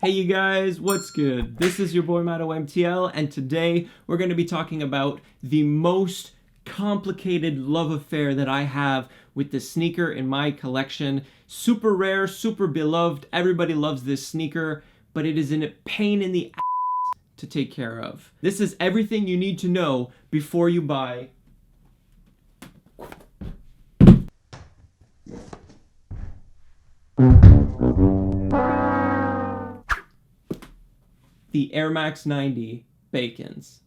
Hey you guys, what's good? This is your boy Matto MTL, and today we're going to be talking about the most complicated love affair that I have with the sneaker in my collection. Super rare, super beloved, everybody loves this sneaker, but it is a pain in the ass to take care of. This is everything you need to know before you buy the AIRMAX 90 Bacons.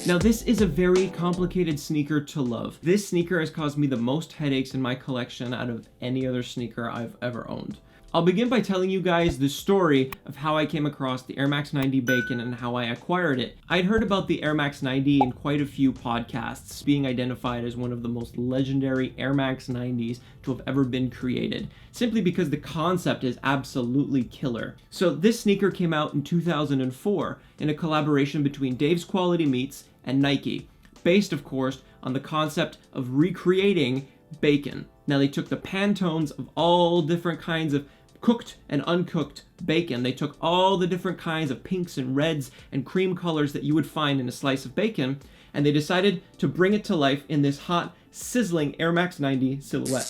Now this is a very complicated sneaker to love. This sneaker has caused me the most headaches in my collection out of any other sneaker I've ever owned. I'll begin by telling you guys the story of how I came across the AIRMAX 90 Bacon and how I acquired it. I'd heard about the AIRMAX 90 in quite a few podcasts, being identified as one of the most legendary AIRMAX 90s to have ever been created, simply because the concept is absolutely killer. So this sneaker came out in 2004 in a collaboration between Dave's Quality Meats and Nike, based of course on the concept of recreating bacon. Now they took the Pantones of all different kinds of cooked and uncooked bacon. They took all the different kinds of pinks and reds and cream colors that you would find in a slice of bacon, and they decided to bring it to life in this hot, sizzling AIRMAX 90 silhouette.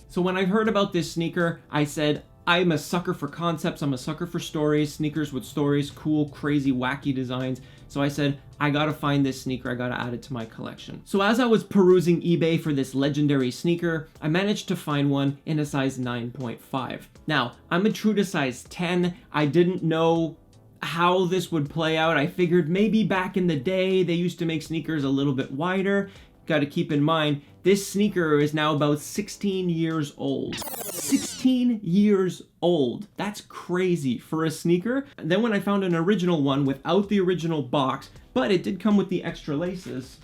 So when I heard about this sneaker, I said, I'm a sucker for concepts, I'm a sucker for stories, sneakers with stories, cool, crazy, wacky designs. So I said, I gotta find this sneaker, I gotta add it to my collection. So as I was perusing eBay for this legendary sneaker, I managed to find one in a size 9.5. Now, I'm a true to size 10. I didn't know how this would play out. I figured maybe back in the day, they used to make sneakers a little bit wider. Gotta keep in mind, this sneaker is now about 16 years old. 16 years old. That's crazy for a sneaker. And then when I found an original one without the original box, but it did come with the extra laces.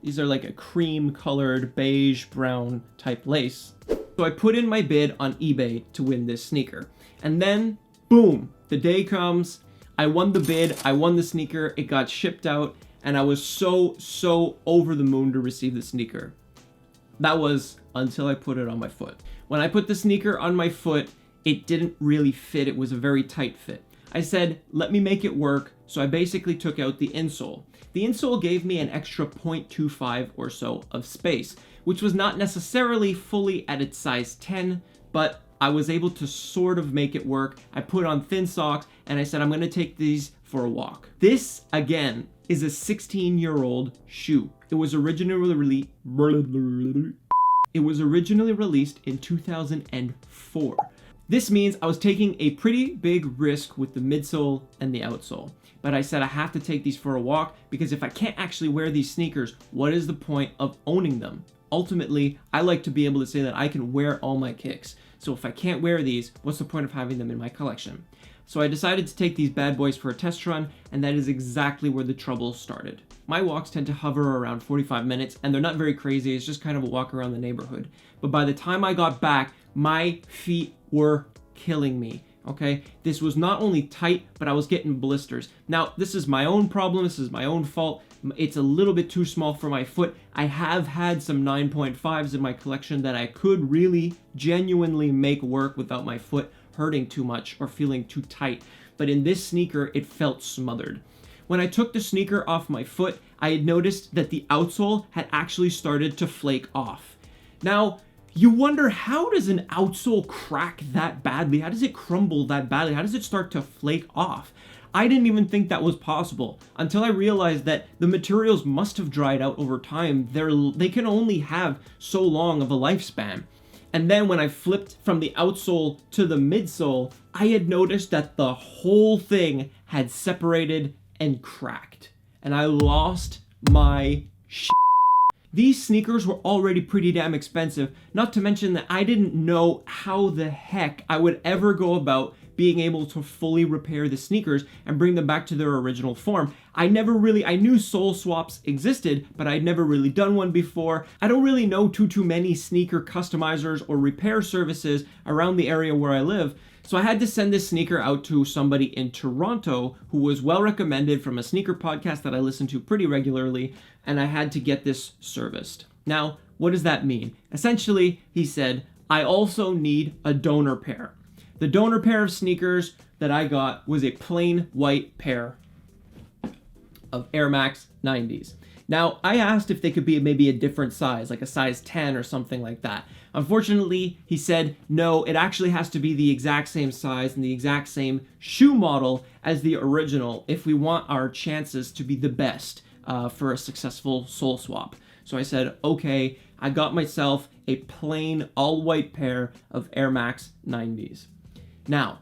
These are like a cream colored beige brown type lace. So I put in my bid on eBay to win this sneaker. And then, boom, the day comes. I won the bid, I won the sneaker, it got shipped out, and I was so over the moon to receive the sneaker. That was until I put it on my foot. When I put the sneaker on my foot, it didn't really fit. It was a very tight fit. I said, let me make it work. So I basically took out the insole. The insole gave me an extra 0.25 or so of space, which was not necessarily fully at its size 10, but I was able to sort of make it work. I put on thin socks and I said, I'm gonna take these for a walk. This, again, is a 16-year-old shoe. It was originally released in 2004. This means I was taking a pretty big risk with the midsole and the outsole. But I said I have to take these for a walk because if I can't actually wear these sneakers, what is the point of owning them? Ultimately, I like to be able to say that I can wear all my kicks. So if I can't wear these, what's the point of having them in my collection? So I decided to take these bad boys for a test run, and that is exactly where the trouble started. My walks tend to hover around 45 minutes, and they're not very crazy, it's just kind of a walk around the neighborhood. But by the time I got back, my feet were killing me, okay? This was not only tight, but I was getting blisters. Now, this is my own problem, this is my own fault. It's a little bit too small for my foot. I have had some 9.5s in my collection that I could really genuinely make work without my foot hurting too much or feeling too tight. But in this sneaker, it felt smothered. When I took the sneaker off my foot, I had noticed that the outsole had actually started to flake off. Now, you wonder, how does an outsole crack that badly? How does it crumble that badly? How does it start to flake off? I didn't even think that was possible until I realized that the materials must have dried out over time. They can only have so long of a lifespan. And then when I flipped from the outsole to the midsole, I had noticed that the whole thing had separated and cracked. And I lost my shit. These sneakers were already pretty damn expensive, not to mention that I didn't know how the heck I would ever go about being able to fully repair the sneakers and bring them back to their original form. I knew sole swaps existed, but I'd never really done one before. I don't really know too many sneaker customizers or repair services around the area where I live. So I had to send this sneaker out to somebody in Toronto who was well recommended from a sneaker podcast that I listen to pretty regularly, and I had to get this serviced. Now, what does that mean? Essentially, he said, I also need a donor pair. The donor pair of sneakers that I got was a plain white pair of AIRMAX 90s. Now, I asked if they could be maybe a different size, like a size 10 or something like that. Unfortunately, he said, no, it actually has to be the exact same size and the exact same shoe model as the original if we want our chances to be the best for a successful sole swap. So I said, okay, I got myself a plain all-white pair of AIRMAX 90s. Now,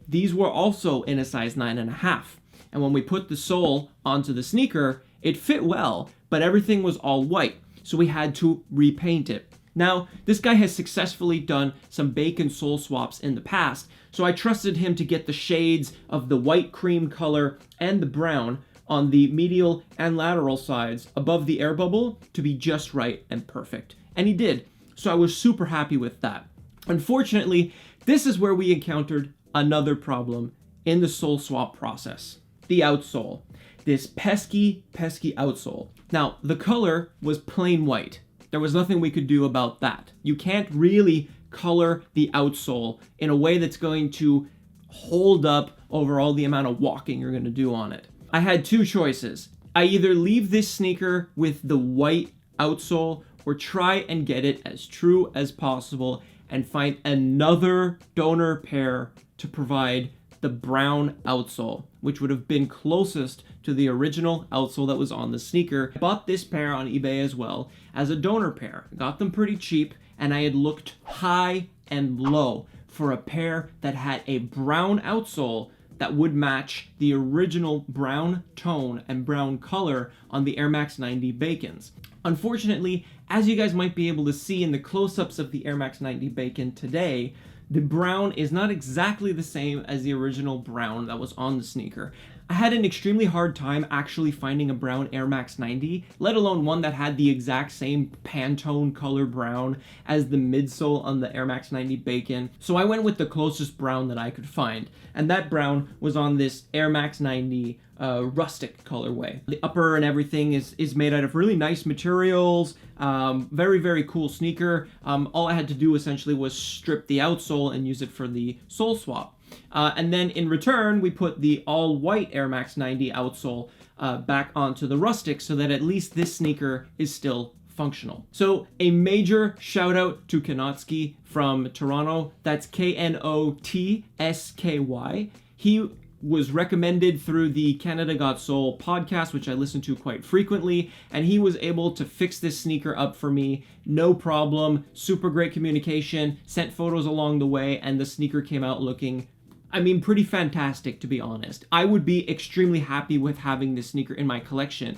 these were also in a size 9.5. And when we put the sole onto the sneaker, it fit well, but everything was all white. So we had to repaint it. Now, this guy has successfully done some bacon sole swaps in the past, so I trusted him to get the shades of the white cream color and the brown on the medial and lateral sides above the air bubble to be just right and perfect. And he did, so I was super happy with that. Unfortunately, this is where we encountered another problem in the sole swap process. The outsole. This pesky outsole. Now, the color was plain white. There was nothing we could do about that. You can't really color the outsole in a way that's going to hold up over all the amount of walking you're going to do on it. I had two choices. I either leave this sneaker with the white outsole or try and get it as true as possible and find another donor pair to provide the brown outsole, which would have been closest to the original outsole that was on the sneaker. I bought this pair on eBay as well as a donor pair. Got them pretty cheap, and I had looked high and low for a pair that had a brown outsole that would match the original brown tone and brown color on the AIRMAX 90 Bacons. Unfortunately, as you guys might be able to see in the close-ups of the AIRMAX 90 Bacon today, the brown is not exactly the same as the original brown that was on the sneaker. I had an extremely hard time actually finding a brown AIRMAX 90, let alone one that had the exact same Pantone color brown as the midsole on the AIRMAX 90 Bacon. So I went with the closest brown that I could find, and that brown was on this AIRMAX 90 rustic colorway. The upper and everything is made out of really nice materials. Very cool sneaker. All I had to do essentially was strip the outsole and use it for the sole swap. And then in return, we put the all-white AIRMAX 90 outsole back onto the rustic so that at least this sneaker is still functional. So a major shout out to Knotsky from Toronto. That's Knotsky. He was recommended through the Canada Got Sole podcast, which I listen to quite frequently, and he was able to fix this sneaker up for me, no problem, super great communication, sent photos along the way, and the sneaker came out looking, I mean, pretty fantastic, to be honest. I would be extremely happy with having this sneaker in my collection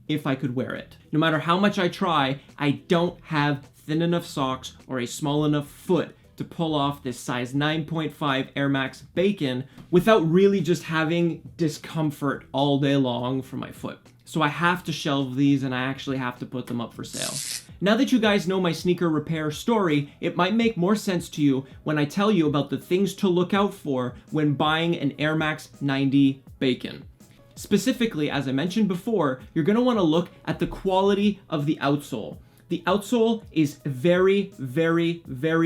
if I could wear it. No matter how much I try, I don't have thin enough socks or a small enough foot to pull off this size 9.5 AIRMAX Bacon without really just having discomfort all day long for my foot. So I have to shelve these and I actually have to put them up for sale. Now that you guys know my sneaker repair story, it might make more sense to you when I tell you about the things to look out for when buying an AIRMAX 90 Bacon. Specifically, as I mentioned before, you're going to want to look at the quality of the outsole. The outsole is very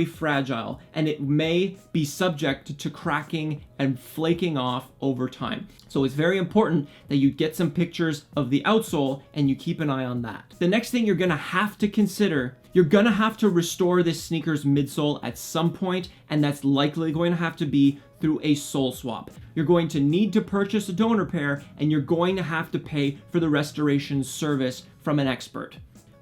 fragile, and it may be subject to cracking and flaking off over time. So it's very important that you get some pictures of the outsole and you keep an eye on that. The next thing you're gonna have to consider, you're gonna have to restore this sneaker's midsole at some point, and that's likely going to have to be through a sole swap. You're going to need to purchase a donor pair, and you're going to have to pay for the restoration service from an expert.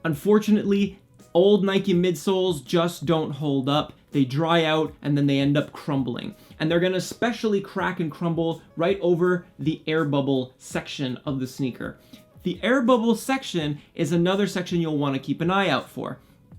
Unfortunately, old Nike midsoles just don't hold up. They dry out and then they end up crumbling. And they're gonna especially crack and crumble right over the air bubble section of the sneaker. The air bubble section is another section you'll wanna keep an eye out for.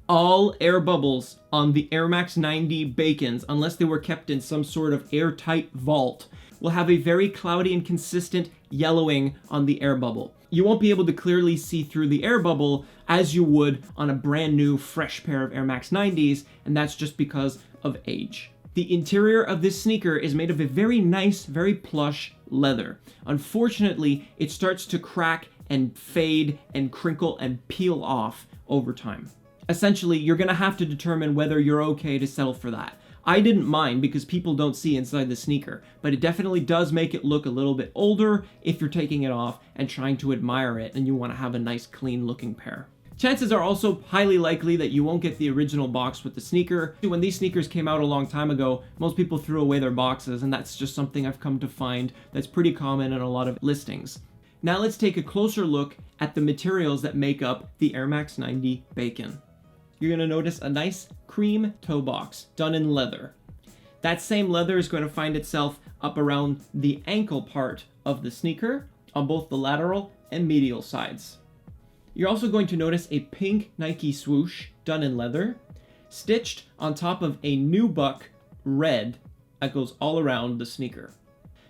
All air bubbles on the AIRMAX 90 Bacons, unless they were kept in some sort of airtight vault, will have a very cloudy and consistent yellowing on the air bubble. You won't be able to clearly see through the air bubble as you would on a brand new fresh pair of AIRMAX 90s, and that's just because of age. The interior of this sneaker is made of a very nice, very plush leather. Unfortunately, it starts to crack and fade and crinkle and peel off over time. Essentially, you're gonna have to determine whether you're okay to settle for that. I didn't mind because people don't see inside the sneaker, but it definitely does make it look a little bit older if you're taking it off and trying to admire it and you want to have a nice clean looking pair. Chances are also highly likely that you won't get the original box with the sneaker. When these sneakers came out a long time ago, most people threw away their boxes, and that's just something I've come to find that's pretty common in a lot of listings. Now let's take a closer look at the materials that make up the AIRMAX 90 Bacon. You're going to notice a nice cream toe box done in leather. That same leather is going to find itself up around the ankle part of the sneaker on both the lateral and medial sides. You're also going to notice a pink Nike swoosh done in leather, stitched on top of a nubuck red that goes all around the sneaker.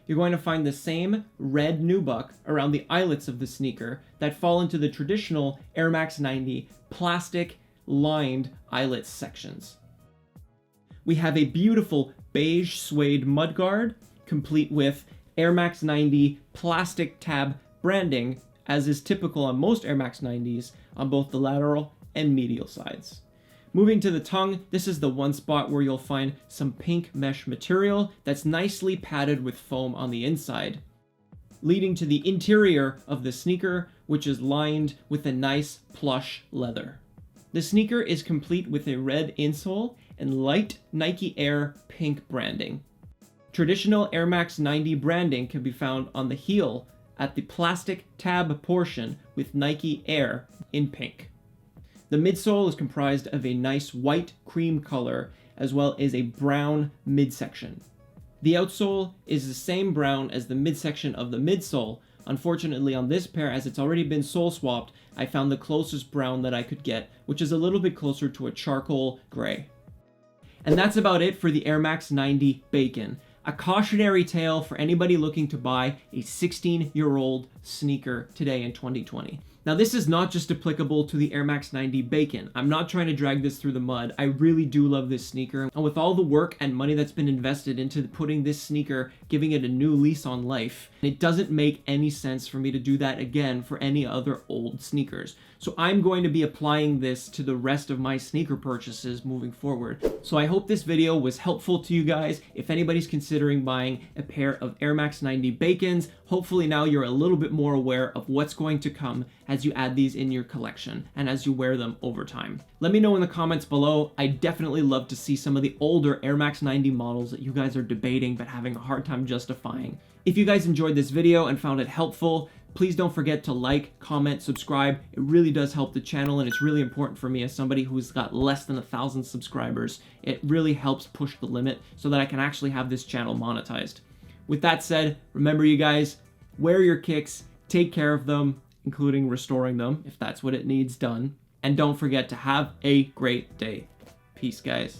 You're going to find the same red nubuck around the eyelets of the sneaker that fall into the traditional AIRMAX 90 plastic lined eyelet sections. We have a beautiful beige suede mudguard, complete with AIRMAX 90 plastic tab branding, as is typical on most AIRMAX 90s on both the lateral and medial sides. Moving to the tongue, this is the one spot where you'll find some pink mesh material that's nicely padded with foam on the inside, leading to the interior of the sneaker, which is lined with a nice plush leather. The sneaker is complete with a red insole and light Nike Air pink branding. Traditional AIRMAX 90 branding can be found on the heel at the plastic tab portion with Nike Air in pink. The midsole is comprised of a nice white cream color as well as a brown midsection. The outsole is the same brown as the midsection of the midsole. Unfortunately, on this pair, as it's already been sole swapped, I found the closest brown that I could get, which is a little bit closer to a charcoal gray. And that's about it for the AIRMAX 90 Bacon. A cautionary tale for anybody looking to buy a 16-year-old sneaker today in 2020. Now, this is not just applicable to the AIRMAX 90 Bacon. I'm not trying to drag this through the mud. I really do love this sneaker. And with all the work and money that's been invested into putting this sneaker, giving it a new lease on life, it doesn't make any sense for me to do that again for any other old sneakers. So I'm going to be applying this to the rest of my sneaker purchases moving forward. So I hope this video was helpful to you guys. If anybody's considering buying a pair of AIRMAX 90 Bacons, hopefully now you're a little bit more aware of what's going to come as you add these in your collection and as you wear them over time. Let me know in the comments below. I definitely love to see some of the older AIRMAX 90 models that you guys are debating but having a hard time justifying. If you guys enjoyed this video and found it helpful, please don't forget to like, comment, subscribe. It really does help the channel, and it's really important for me as somebody who's got less than 1,000 subscribers. It really helps push the limit so that I can actually have this channel monetized. With that said, remember you guys, wear your kicks, take care of them, including restoring them if that's what it needs done. And don't forget to have a great day. Peace, guys.